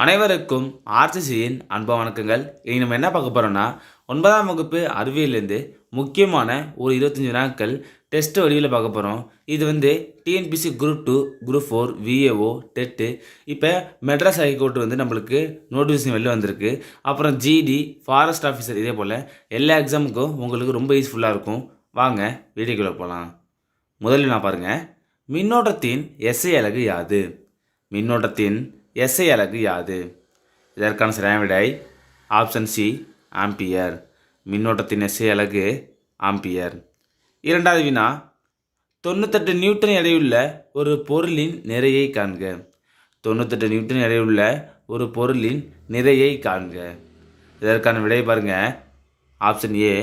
அனைவருக்கும் ஆர்சிசியின் அன்பு வணக்கங்கள். இனி நம்ம என்ன பார்க்க போகிறோம்னா 9ஆம் வகுப்பு அறிவியலேருந்து முக்கியமான ஒரு 25 நாட்கள் டெஸ்ட் வடிவில் பார்க்க போகிறோம். இது TNPSC group 2, group 4, VAO, TET. இப்போ மெட்ராஸ் ஹைகோர்ட் நம்மளுக்கு நோட்டிஃபிகேஷன் வெளில வந்திருக்கு. அப்புறம் ஜிடி, ஃபாரஸ்ட் ஆஃபீஸர், இதே போல் எல்லா எக்ஸாமுக்கும் உங்களுக்கு ரொம்ப யூஸ்ஃபுல்லாக இருக்கும். வாங்க வீடியோக்குள்ளே போகலாம். முதல்ல நான் பாருங்கள், மின்னோட்டத்தின் எஸ்ஐ அலகு யாது? மின்னோட்டத்தின் எஸ்ஐ அலகு யாது? இதற்கான சரியான விடை ஆப்ஷன் சி, ஆம்பியர். மின்னோட்டத்தின் எஸ்ஐ அலகு ஆம்பியர். இரண்டாவது வினா, 98 நியூட்டன் எடையுள்ள ஒரு பொருளின் நிறையை காண்க. 98 நியூட்டன் எடையுள்ள ஒரு பொருளின் நிறையை காண்க. இதற்கான விடை பாருங்க, ஆப்ஷன் ஏ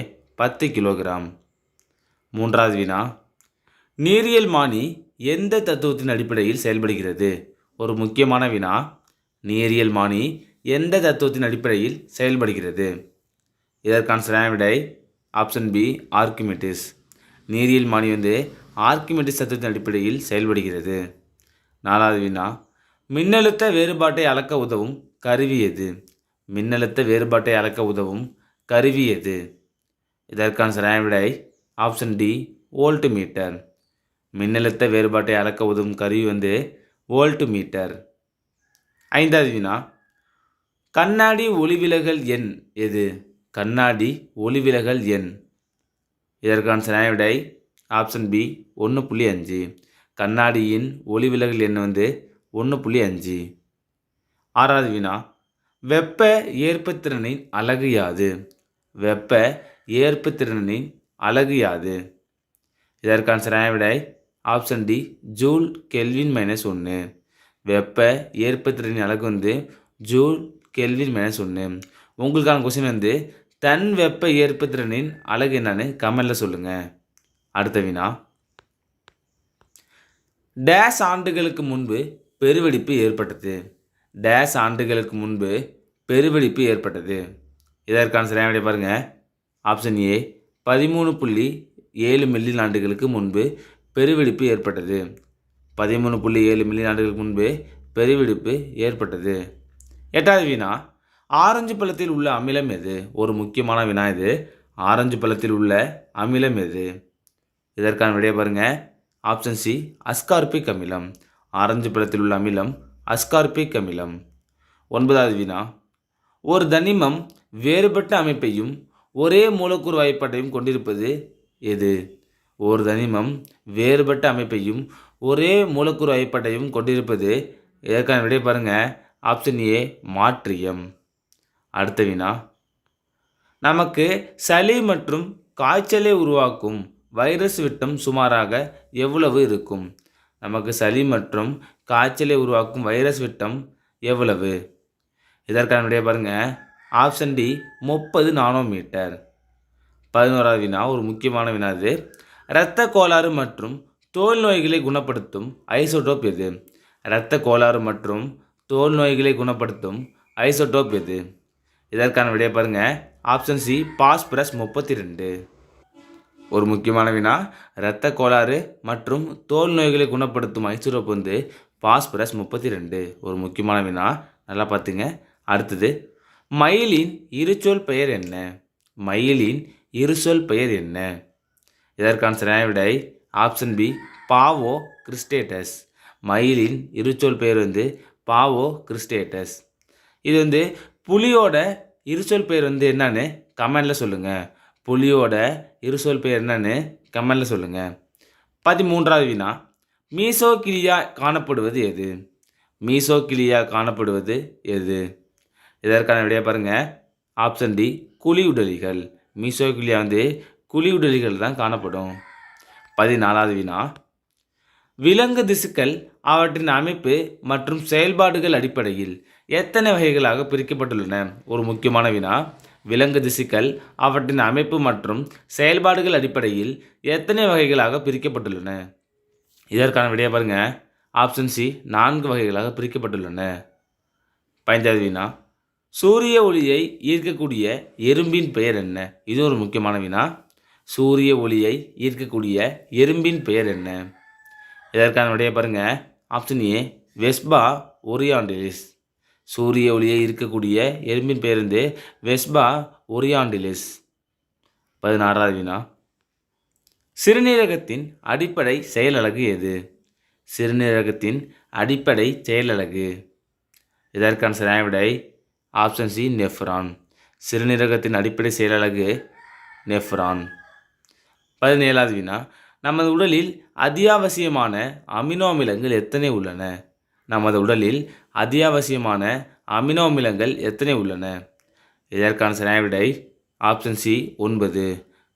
10 கிலோகிராம். மூன்றாவது வினா, நீரியல் மானி எந்த தத்துவத்தின் அடிப்படையில் செயல்படுகிறது? ஒரு முக்கியமான வினா. நீரியல் மானி எந்த தத்துவத்தின் அடிப்படையில் செயல்படுகிறது? இதற்கான சரியான விடை ஆப்ஷன் பி, ஆர்க்கிமிடிஸ். நீரியல் மானி ஆர்க்கிமிடிஸ் தத்துவத்தின் அடிப்படையில் செயல்படுகிறது. நாலாவது வினா, மின்னழுத்த வேறுபாட்டை அளக்க உதவும் கருவி எது? மின்னழுத்த வேறுபாட்டை அளக்க உதவும் கருவி எது? இதற்கான சரியான விடை ஆப்ஷன் டி, வோல்ட் மீட்டர். மின்னழுத்த வேறுபாட்டை அளக்க உதவும் கருவி வோல்ட் மீட்டர். ஐந்தாவது வினா, கண்ணாடி ஒளிவிலகல் எண் எது? கண்ணாடி ஒளிவிலகல் எண். இதற்கான சரியான விடை ஆப்ஷன் பி, 1.5. கண்ணாடியின் ஒளிவிலகல் எண் 1.5. ஆறாவது வினா, வெப்ப ஏற்புத்திறனின் அலகு யாது? வெப்ப ஏற்புத்திறனின் அலகு யாது? இதற்கான சரியான விடை ஆப்ஷன் டி, ஜூல் கெல்வின் -1. வெப்ப ஏற்புத்திறனின் அலகு ஜூல் கெல்வின் -1. உங்களுக்கான கொஸ்டின் தன் வெப்ப ஏற்புத்திறனின் அலகு என்னன்னு கமெண்டில் சொல்லுங்கள். அடுத்த வினா, டேஸ் ஆண்டுகளுக்கு முன்பு பெருவெடிப்பு ஏற்பட்டது? டேஸ் ஆண்டுகளுக்கு முன்பு பெருவெடிப்பு ஏற்பட்டது? இதற்கான சரியான விடை பாருங்கள், ஆப்ஷன் ஏ 13.7 மில்லியன் ஆண்டுகளுக்கு முன்பு பெருவெடிப்பு ஏற்பட்டது. 13.7 மில்லியன் ஆண்டுகளுக்கு முன்பு பெருவெடிப்பு ஏற்பட்டது. எட்டாவது வினா, ஆரஞ்சு பழத்தில் உள்ள அமிலம் எது? ஒரு முக்கியமான வினா இது. ஆரஞ்சு பழத்தில் உள்ள அமிலம் எது? இதற்கான விடையை பாருங்கள், ஆப்ஷன் சி, அஸ்கார்பிக் அமிலம். ஆரஞ்சு பழத்தில் உள்ள அமிலம் அஸ்கார்பிக் அமிலம். ஒன்பதாவது வினா, ஒரு தனிமம் வேறுபட்ட அமைப்பையும் ஒரே மூலக்கூறு வாய்ப்பாட்டையும் கொண்டிருப்பது எது? ஒரு தனிமம் வேறுபட்ட அமைப்பையும் ஒரே மூலக்கூறு வாய்ப்பாட்டையும் கொண்டிருப்பது. இதற்கான விடை பாருங்கள், ஆப்ஷன் ஏ, மாற்றியம். அடுத்த வினா, நமக்கு சளி மற்றும் காய்ச்சலை உருவாக்கும் வைரஸ் விட்டம் சுமாராக எவ்வளவு இருக்கும்? நமக்கு சளி மற்றும் காய்ச்சலை உருவாக்கும் வைரஸ் விட்டம் எவ்வளவு? இதற்கான விடை பாருங்கள், ஆப்ஷன் டி, 30 நானோமீட்டர். 11வது வினா, ஒரு முக்கியமான வினா இது. இரத்த கோளாறு மற்றும் தோல் நோய்களை குணப்படுத்தும் ஐசோடோப் எது? இரத்த கோளாறு மற்றும் தோல் நோய்களை குணப்படுத்தும் ஐசோடோப் எது? இதற்கான விடையை பாருங்கள், ஆப்ஷன் சி, பாஸ்பரஸ் 32. ஒரு முக்கியமான வினா, இரத்த கோளாறு மற்றும் தோல் நோய்களை குணப்படுத்தும் ஐசோடோப் பாஸ்பரஸ் 32. ஒரு முக்கியமான வினா, நல்லா பார்த்துங்க. அடுத்தது, மயிலின் இருசொல் பெயர் என்ன? மயிலின் இருசொல் பெயர் என்ன? இதற்கான சரியான விடை ஆப்ஷன் பி, பாவோ கிறிஸ்டேட்டஸ். மயிலின் இருசொல் பெயர் பாவோ கிறிஸ்டேட்டஸ். இது புலியோட இருசொல் பெயர் என்னன்னு கமெண்டில் சொல்லுங்கள். புலியோட இருசொல் பெயர் என்னன்னு கமெண்டில் சொல்லுங்கள். 13வது வினா, மீசோகிலியா காணப்படுவது எது? மீசோகிலியா காணப்படுவது எது? இதற்கான விடையை பாருங்கள், ஆப்ஷன் டி, குழி உடலிகள். மீசோகிலியா குழி உடலிகள் தான் காணப்படும். 14வது வினா, விலங்கு திசுக்கள் அவற்றின் அமைப்பு மற்றும் செயல்பாடுகள் அடிப்படையில் எத்தனை வகைகளாக பிரிக்கப்பட்டுள்ளன? ஒரு முக்கியமான வினா. விலங்கு திசுக்கள் அவற்றின் அமைப்பு மற்றும் செயல்பாடுகள் அடிப்படையில் எத்தனை வகைகளாக பிரிக்கப்பட்டுள்ளன? இதற்கான விடையை பாருங்கள், ஆப்ஷன் சி, 4 வகைகளாக பிரிக்கப்பட்டுள்ளன. 15வது வினா, சூரிய ஒளியை ஈர்க்கக்கூடிய எறும்பின் பெயர் என்ன? இது ஒரு முக்கியமான வினா. சூரிய ஒளியை ஈர்க்கக்கூடிய எறும்பின் பெயர் என்ன? இதற்கான விடையை பாருங்கள், ஆப்ஷன் ஏ, வெஸ்பா ஒரியாண்டிலிஸ். சூரிய ஒளியை இருக்கக்கூடிய எறும்பின் பெயர் வந்து வெஸ்பா ஒரியாண்டிலிஸ். 16வது வினா, சிறுநீரகத்தின் அடிப்படை செயலலகு எது? சிறுநீரகத்தின் அடிப்படை செயலலகு. இதற்கான சரியான விடை ஆப்ஷன் சி, நெஃப்ரான். சிறுநீரகத்தின் அடிப்படை செயலலகு நெஃப்ரான். 17வது வினா, நமது உடலில் அத்தியாவசியமான அமினோ அமிலங்கள் எத்தனை உள்ளன? நமது உடலில் அத்தியாவசியமான அமினோ அமிலங்கள் எத்தனை உள்ளன? இதற்கான சரியான விடை ஆப்ஷன் சி, 9.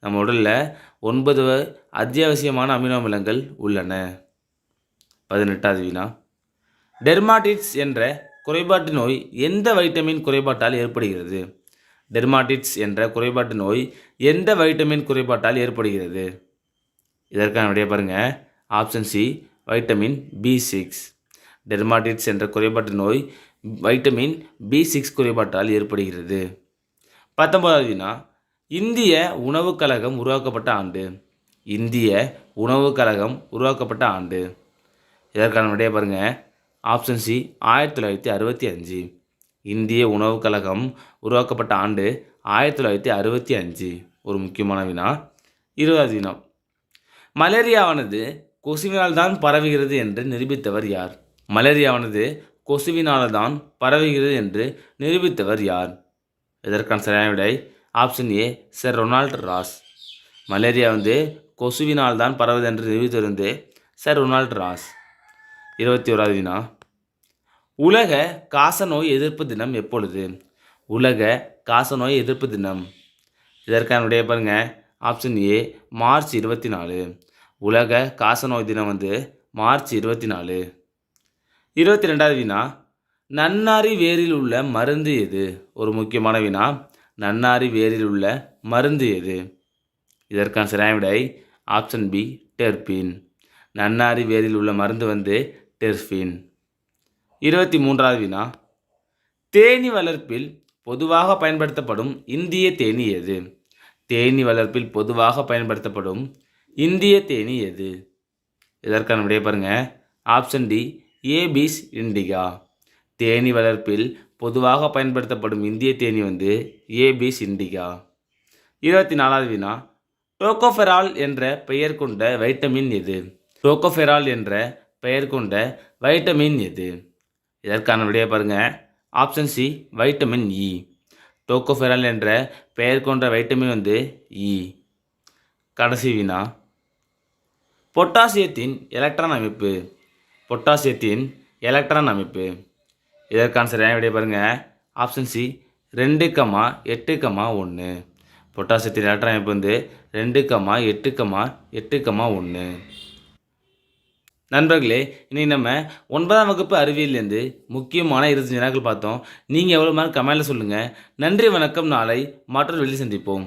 நம்ம உடலில் 9 அத்தியாவசியமான அமினோ அமிலங்கள் உள்ளன. 18வது வினா, டெர்மாட்டிட்ஸ் என்ற குறைபாட்டு நோய் எந்த வைட்டமின் குறைபாட்டால் ஏற்படுகிறது? டெர்மாட்டிட்ஸ் என்ற குறைபாட்டு நோய் எந்த வைட்டமின் குறைபாட்டால் ஏற்படுகிறது? இதற்கான விடைய பாருங்கள், ஆப்ஷன் சி, வைட்டமின் B6. டெர்மாட்டிட்ஸ் என்ற குறைபாட்டு நோய் வைட்டமின் B6 குறைபாட்டால் ஏற்படுகிறது. 19வது வினா, இந்திய உணவுக் கழகம் உருவாக்கப்பட்ட ஆண்டு. இந்திய உணவுக் கழகம் உருவாக்கப்பட்ட ஆண்டு. இதற்கான விடைய பாருங்கள், ஆப்ஷன் சி, 1965. இந்திய உணவுக் கழகம் உருவாக்கப்பட்ட ஆண்டு 1965. ஒரு முக்கியமான வினா. 20வது வினா, மலேரியாவானது கொசுவினால் தான் பரவுகிறது என்று நிரூபித்தவர் யார்? மலேரியாவானது கொசுவினால் தான் பரவுகிறது என்று நிரூபித்தவர் யார்? இதற்கான சரியான விடை option A, sir Ronald Ross. Malaria வந்து கொசுவினால் தான் பரவுது என்று நிரூபித்தவர் வந்து சர் ரொனால்ட் ராஸ். 21வது வினா, உலக காசநோய் எதிர்ப்பு தினம் எப்பொழுது? உலக காசநோய் எதிர்ப்பு தினம். இதற்கான விடைய பாருங்கள், ஆப்ஷன் ஏ, மார்ச் 24. உலக காசநோய் தினம் வந்து மார்ச் 24. 22வது வினா, நன்னாரி வேரில் உள்ள மருந்து எது? ஒரு முக்கியமான வினா. நன்னாரி வேரில் உள்ள மருந்து எது? இதற்கான சரியான விடை ஆப்ஷன் பி, டெர்பின். நன்னாரி வேரில் உள்ள மருந்து வந்து டெர்பின். 23வது வினா, தேனீ வளர்ப்பில் பொதுவாக பயன்படுத்தப்படும் இந்திய தேனீ எது? தேனீ வளர்ப்பில் பொதுவாக பயன்படுத்தப்படும் இந்திய தேனீ எது? இதற்கான விடைய பாருங்கள், ஆப்ஷன் டி, ஏபிஸ் இண்டிகா. தேனீ வளர்ப்பில் பொதுவாக பயன்படுத்தப்படும் இந்திய தேனீ வந்து ஏபிஸ் இண்டிகா. 24வது வினா, டோகோஃபெரால் என்ற பெயர் கொண்ட வைட்டமின் எது? டோகோஃபெரால் என்ற பெயர் கொண்ட வைட்டமின் எது? இதற்கான விடைய பாருங்கள், option C, vitamin E. Tocopherol என்ற பெயர் கொண்ட வைட்டமின் வந்து இ. கடைசி வினா, பொட்டாசியத்தின் எலக்ட்ரான் அமைப்பு. பொட்டாசியத்தின் எலக்ட்ரான் அமைப்பு. இதற்கான சரியான விடைய பாருங்கள், ஆப்ஷன் சி, 2,8,1. பொட்டாசியத்தின் எலக்ட்ரான் அமைப்பு வந்து 2,8,8,1. நண்பர்களே, இன்றைக்கி நம்ம 9ஆம் வகுப்பு அறிவியலேருந்து முக்கியமான 25 வினாக்கள் பார்த்தோம். நீங்கள் எவ்வளோ மாதிரி கமெண்டில் சொல்லுங்கள். நன்றி, வணக்கம். நாளை மற்றொரு வெளியில் சந்திப்போம்.